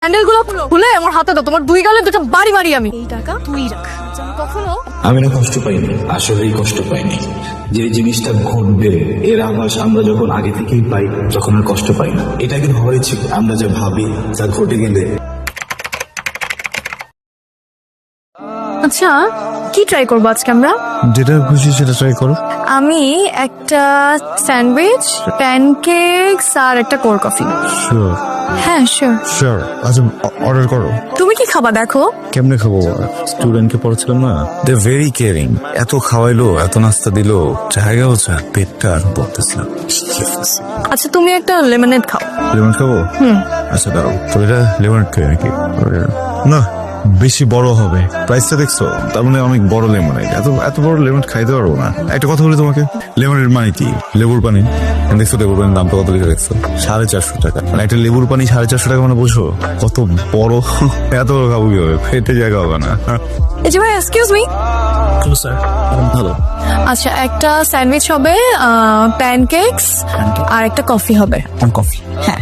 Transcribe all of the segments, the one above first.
Handle গুলো খুলে আমার হাতে দাও, তোমার দুই গালে দুটো বাড়ি মারি আমি। এই টাকা তুই রাখ, কখনো আমি না কষ্ট পাইনি, আসলেই কষ্ট পাইনি। যে জিনিসটা ঘটবে এর আভাস আমরা যখন আগে থেকেই পাই তখন আর কষ্ট পাই না। এটা কিন্তু হওয়ারই ছিল। আমরা যা ভাবি তা ঘটে গেলে। আচ্ছা কি ট্রাই করবো আজকে আমরা? যেটা খুশি সেটা ট্রাই করো। আমি একটা স্যান্ডউইচ, প্যানকেকস আর একটা কোল্ড কফি। শিওর হ্যাঁ শিওর। শিওর। আচ্ছা অর্ডার করো। তুমি কি খাবা দেখো? কেমনে খাবো? স্টুডেন্টকে পড়াচ্ছিলাম না, দে ভেরি কেয়ারিং। এত খাওয়াইলো, এত নাস্তা দিলো, জায়গা হচ্ছে পেটটা আর পড়তেছিলাম। আচ্ছা তুমি একটা লেমনেড খাও। লেমন খাবো? আচ্ছা দাঁড়াও তো, এটা লেমন খাই নাকি? না বেশি বড় হবে, প্রাইসটা দেখছো? তার মানে অনেক বড় লেমন। এত এত বড় লেমন খাইতে পারবো না। একটা কথা বলি তোমাকে, লেমনের মানে কি? লেবুর পানি। দেখছো লেবুর পানির দামটা কত লিখে দেখছো? 450 টাকা। মানে একটা লেবুর পানি 450 টাকা, মানে বুঝো কত বড়। এত বড় খাবো কি হবে? পেটে জায়গা হবে না। এই যে ভাই এক্সকিউজ মি। স্যার ভালো। আচ্ছা একটা স্যান্ডউইচ হবে, প্যানকেকস আর একটা কফি হবে। কফি। হ্যাঁ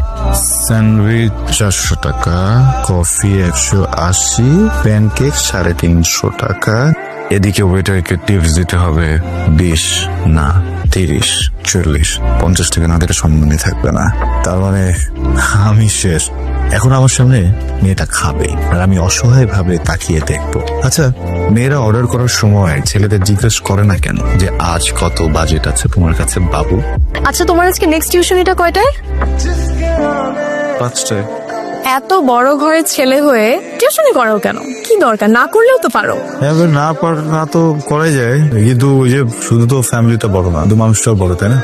স্যান্ডউইচ 400 টাকা, কফি 180, প্যানকেক 350 টাকা। এদিকে ওয়েটারকে টিপস দিতে হবে 20 না 30, 40, 50 টাকা না দিলে সম্মানই থাকবে না। তার মানে আমি শেষ। এখন আমার সামনে মেয়েটা খাবে আর আমি অসহায় ভাবে তাকিয়ে দেখবো। আচ্ছা মেয়েরা অর্ডার করার সময় ছেলেদের জিজ্ঞেস করে না কেন যে আজ কত বাজেট আছে তোমার কাছে বাবু? আচ্ছা তোমার আজকে নেক্সট টিউশনিটা কয়টায়? 5টায়। এত বড় ঘরের ছেলে হয়ে টিউশনি করাও কেন? কি দরকার? না করলেও তো পারো। এবার না তো করাই যায়, কিন্তু ওই যে শুধু তো ফ্যামিলিটা বড় না, শুধু মানুষটাও বড়, তাই না?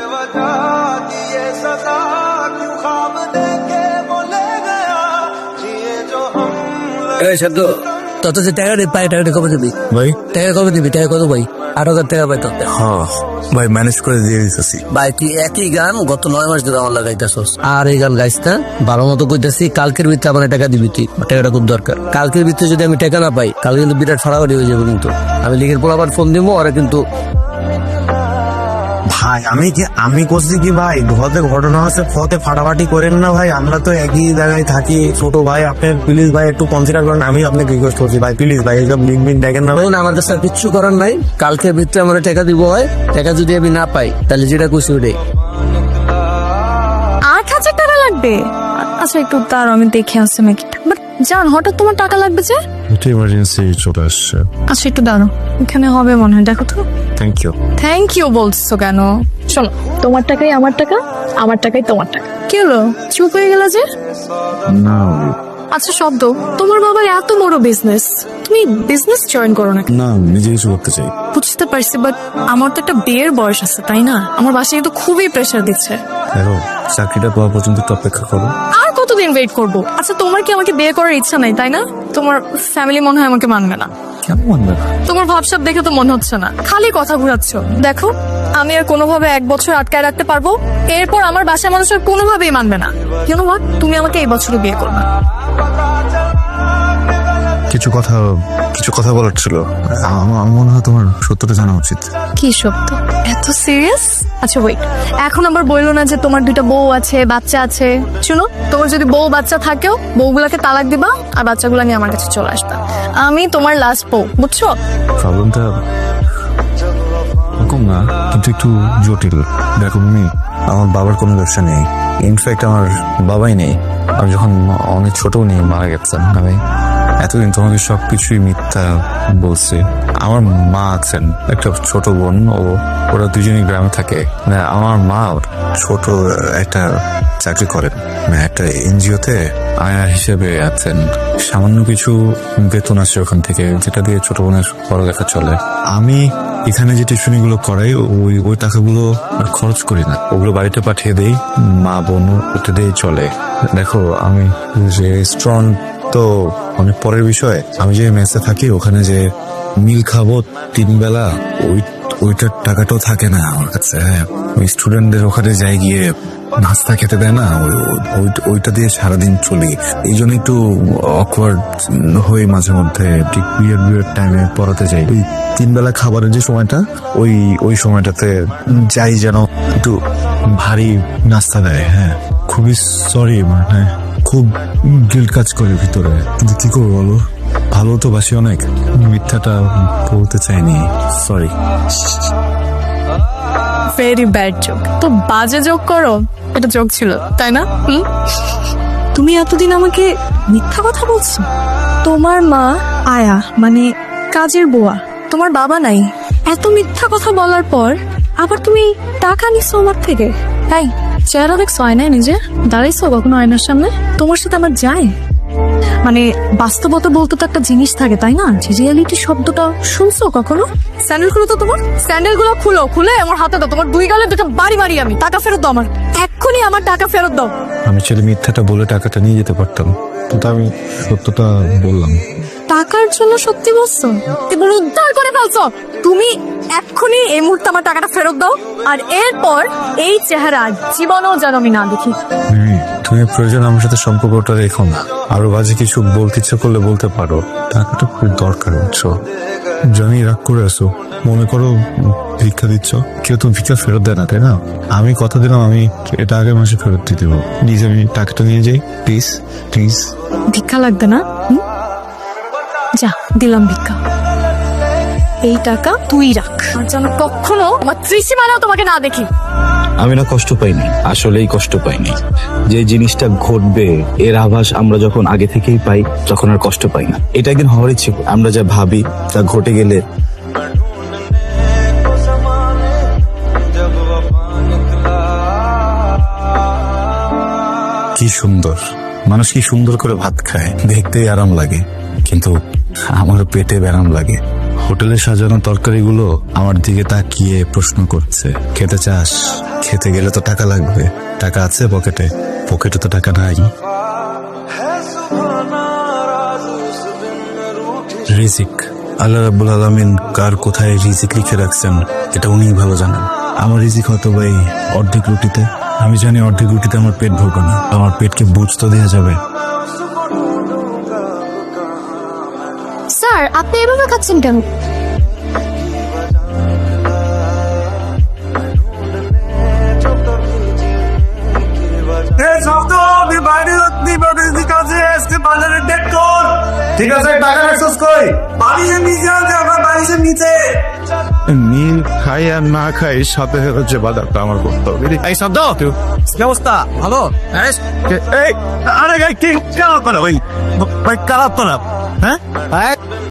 তত যে টাকা পাই, টাকাটা কবে দিবি ভাই? টাকা কবে দিবি? টাকা কত ভাই? 8,000 টাকা পাই তো। হ্যাঁ ভাই, ম্যানেজ করে দিয়ে দিতেছি। ভাই তুই একই গান গত 9 মাস ধরে আমার লাগাইতেছস, আর এই গান গাইস না। ভালো মতো কইতাছি, কালকের ভিতরে আমার টাকা দিবি তুই। টাকাটা খুব দরকার। কালকের ভিতরে যদি আমি টাকা না পাই, কালকে কিন্তু বিরাট ফাড়াফাড়ি হয়ে যাবে। কিন্তু আমি লিখের পর আবার ফোন দিব, ওরা কিন্তু ভাই আমি করছি কি ভাই, ঘরে ঘটনা আছে, ফতে ফাটাফাটি করেন না ভাই। আমরা তো একই জায়গায় থাকি। ছোট ভাই আপনি প্লিজ ভাই একটু কনসিডার করেন। আমি আপনাকে রিকোয়েস্ট করছি ভাই, প্লিজ ভাই এইসব লিঙ্ক মিন দেখেন না ভাই। না, আমার কাছে আর কিচ্ছু করার নাই। কালকের ভিতরে আমার টাকা দিব হয়। টাকা যদি আমি না পাই, তাহলে যেটা খুশি ওটাই। 8,000 টাকা লাগবে? আচ্ছা একটু দাঁড়াও, আমি দেখে আসছি নাকি। বাট জান হঠাৎ তোমার টাকা লাগবে যে? এটা ইমার্জেন্সি চলে আসছে। আচ্ছা একটু দাঁড়াও, এখানে হবে মনে হয়, দেখো তো। Thank you. থ্যাংক ইউ বলছো কেন? শোনো, তোমার টাকাই আমার টাকা, আমার টাকাই তোমার টাকা। কি হলো চুপ হয়ে গেল যে? না আচ্ছা শব্দ, তোমার বাবার এত বড় বিজনেস, তুমি বিজনেস জয়েন করো না? না, নিজে কিছু করতে চাই। বুঝতে পারছি, বাট আমার তো একটা বিয়ের বয়স আছে তাই না? আমার বাসায় কিন্তু খুবই প্রেশার দিচ্ছে। দেখো চাকরিটা পাওয়া পর্যন্ত একটু অপেক্ষা করো। আর কতদিন ওয়েট করবো? আচ্ছা তোমার কি আমাকে বিয়ে করার ইচ্ছা নাই তাই না? তোমার ফ্যামিলি মনে হয় আমাকে মানবে না। কেমন মানবে? তোমার ভাবসাব দেখে তো মনে হচ্ছে না, খালি কথা ঘুরাচ্ছ। দেখো আমি আর কোনোভাবে 1 বছর আটকায় রাখতে পারবো, এরপর আমার বাসায় মানুষ আর কোনোভাবেই মানবে না। কেন ভাব তুমি আমাকে এই বছরই বিয়ে করবে? কিছু কথা বলার ছিল। আমার মনে হয় তোমার সত্যটা জানা উচিত। কি সত্য? এত সিরিয়াস? আচ্ছা ওয়েট, এখন আবার বললো না যে তোমার 2টা বউ আছে, বাচ্চা আছে। শুনো, তোমার যদি বউ বাচ্চা থাকেও, বউগুলাকে তালাক দিবা আর বাচ্চাগুলা নিয়ে আমার কাছে চলে আসবা। আমি তোমার লাস্ট বউ, বুঝছো? প্রবলেমটা এরকম না, কিন্তু একটু জটিল। দেখো মিমি, আমার বাবার কোনো ব্যবসা নেই। ইনফ্যাক্ট আমার বাবাই নেই। আমি যখন অনেক ছোট নিয়ে মারা গেছেন। আমি এতদিন তোমাকে সবকিছুই মিথ্যা বলছি। আমার মা আছেন, একটা ছোট বোন, ওরা দুজনই গ্রামে থাকে। আমার মা ছোট একটা চাকরি করেন, একটা এনজিওতে আয়া হিসেবে আছেন। সামান্য কিছু বেতন আসে ওখান থেকে, যেটা দিয়ে ছোট বোনের পড়ালেখা চলে। আমি এখানে যে টিউশনিগুলো করাই, ওই টাকাগুলো আর খরচ করি না, ওগুলো বাড়িতে পাঠিয়ে দেই। মা বোন ওটা দিয়েই চলে। দেখো আমি যে রেস্টুরেন্ট তো অনেক পরের বিষয়। আমি যে মেসে থাকি, ওখানে যে মিল খাবো 3 বেলা, ওইটার টাকাটাও থাকে না আমার কাছে। হ্যাঁ, ওই স্টুডেন্টদের ওখানে যাই গিয়ে নাস্তা খেতে দেয় না, ওইটা দিয়ে সারাদিন চলি। এই জন্য একটু অকওয়ার্ড হয়ে মাঝে মধ্যে। ঠিক বিয়ের টাইমে পড়াতে যাই, ওই 3 বেলা খাবারের যে সময়টা, ওই সময়টাতে যাই যেন একটু ভারী নাস্তা দেয়। হ্যাঁ, খুবই সরি, মানে খুব গিল্ট কাজ করে ভিতরে, কিন্তু কি করবো বলো, ভালো তো বাসি অনেক, মিথ্যাটা বলতে চাইনি, সরি। Very bad joke. তো বাজে জোক করো, এটা জোক ছিল তাই না? তুমি এতদিন আমাকে মিথ্যা কথা বলছো। তোমার মা আয়া মানে কাজের বুয়া, তোমার বাবা নাই, এত মিথ্যা কথা বলার পর আবার তুমি টাকা নিছো আমার থেকে। তাই চেহারা দেখছো আয়নায় নিজে দাঁড়াইছো কখনো আয়নার সামনে? তোমার সাথে আমার যায় মানে বাস্তবতা বলতে তো একটা জিনিস থাকে তাই না? রিয়েলিটি শব্দটা শুনছো কখনো? স্যান্ডেল খুলো তো, তোমার স্যান্ডেল গুলো খুলো, খুলে আমার হাতে দাও, তোমার দুই গালে দুটো বাড়ি বাড়ি আমি। টাকা ফেরত দাও আমার, এক্ষুনি আমার টাকা ফেরত দাও। আমি ছেলে মিথ্যাটা বলে টাকাটা নিয়ে যেতে পারতাম, কিন্তু আমি সত্যটা বললাম। টাকার জন্য সত্যি বলছো, এবার উদ্ধার করে ফেলছো তুমি। এক্ষুনি এই মুহূর্তে আমার টাকাটা ফেরত দাও, আর এরপর এই চেহারা জীবনেও যেন আমি না দেখি। তুমি প্রয়োজন আমার সাথে সম্পর্কটা রেখো না, আরো বাজে কিছু বলতে ইচ্ছে করলে বলতে পারো, টাকাটা খুব দরকার বুঝছো। জানি রাগ করে আসো, মনে করো ভিক্ষা দিচ্ছ, কেউ তো ভিক্ষা ফেরত দেয় না তাই না? আমি কথা দিলাম আমি এটা আগের মাসে ফেরত দিয়ে দেবো, নিজে আমি টাকাটা নিয়ে যাই, প্লিজ প্লিজ। ভিক্ষা লাগবে না, যা দিলাম ভিক্ষা। এই টাকা তুই রাখ, আর যেন কখনো আমার ত্রিসীমানাও তোমাকে না দেখি। আমি না কষ্ট পাইনি, আসলেই কষ্ট পাইনি। যে জিনিসটা ঘটবে এর আভাস আমরা যখন আগে থেকেই পাই, তখন আর কষ্ট পাই না। এটা একদিন হওয়ারই ছিল। আমরা যা ভাবি তা ঘটে গেলে কি সুন্দর মানুষ, কি সুন্দর করে ভাত খায়, দেখতেই আরাম লাগে, কিন্তু আমার পেটে ব্যারাম লাগে। হোটেলে সাজানো তরকারিগুলো আমার দিকে তাকিয়ে প্রশ্ন করছে, খেতে চাস? খেতে গেলে তো টাকা লাগবে, টাকা আছে পকেটে? পকেটে তো টাকা নাই। রিজিক, আল্লাহ রাব্বুল আলামিন কার কোথায় রিজিক লিখে রাখছেন এটা উনিই ভালো জানেন। আমার রিজিক হয়তো ভাই অর্ধেক রুটিতে, আমি জানি অর্ধেক রুটিতে আমার পেট ভরবে না, আমার পেটকে বুঝ তো দেওয়া যাবে। স্যার আপনি এভাবে খাচ্ছেন কেন? ঠিক আছে, টাকা রাখছিস কই? বাড়ির নিচে আছে, আমার বাড়ির নিচে। নীল খাই আর না খাই সাথে হচ্ছে বাজারটা আমার করতে হবে। এই শব্দ কি অবস্থা? ভালো? আরে কি কালা ভাই, কালা তো না, হ্যাঁ